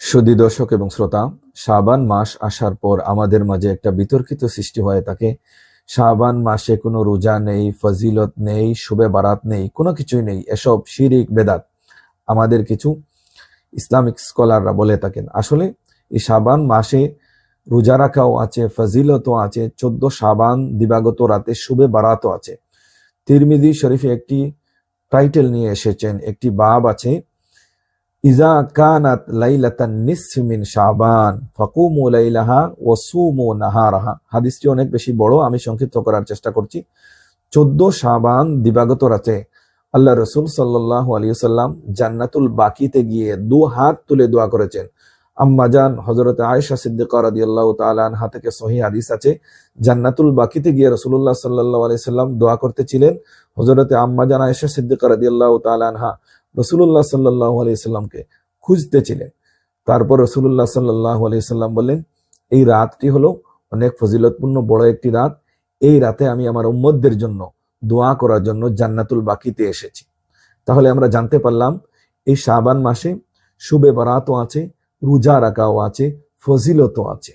সুধী দর্শক এবং শ্রোতা, শাবান মাস আসার পর আমাদের মাঝে একটা বিতর্কিত সৃষ্টি হয়ে থাকে। শাবান মাসে কোনো রোজা নেই, ফজিলত নেই, শুবে বারাত নেই, কোনো কিছুই নেই, এসব শিরিক বেদাত আমাদের কিছু ইসলামিক স্কলাররা বলে থাকেন। আসলে এই শাবান মাসে রোজা রাখাও আছে, ফজিলতও আছে, 14 শাবান দিবাগত রাতে শুবে বারাতও আছে। তিরমিজি শরীফে একটি টাইটেল নিয়ে এসেছেন, একটি বাব আছে, ইজা কানাত লাইলাতান নিসফি মিন শাবান ফাকুমু লাইলাহা ওয়া সুমু নাহারাহা। হাদিসটি অনেক বেশি বড়, আমি সংক্ষিপ্ত করার চেষ্টা করছি। 14 শাবান দিবাগত রাতে আল্লাহ রাসূল সাল্লাল্লাহু আলাইহি ওয়াসাল্লাম জান্নাতুল বাকিতে গিয়ে 2 হাত তুলে দোয়া করেছেন। আম্মাজান হযরত আয়েশা সিদ্দিকা রাদিয়াল্লাহু তাআলা আনহা থেকে সহিহ হাদিস আছে, জান্নাতুল বাকিতে গিয়ে রাসূলুল্লাহ সাল্লাল্লাহু আলাইহি ওয়াসাল্লাম দোয়া করতেছিলেন। হযরত আম্মাজান আয়েশা সিদ্দিকা রাদিয়াল্লাহু তাআলা আনহা রাসূলুল্লাহ সাল্লাল্লাহু আলাইহি সাল্লামকে খুঁজতেছিলেন। তারপর রাসূলুল্লাহ সাল্লাল্লাহু আলাইহি সাল্লাম বললেন, এই রাতটি হলো অনেক ফজিলতপূর্ণ বড় একটি রাত। এই রাতে আমি আমার উম্মতদের জন্য দোয়া করার জন্য জান্নাতুল বাকিতে এসেছি। তাহলে আমরা জানতে পারলাম এই শাবান মাসে শুবে বারাতও আছে, রোজা রাখাও আছে, ফজিলতও আছে।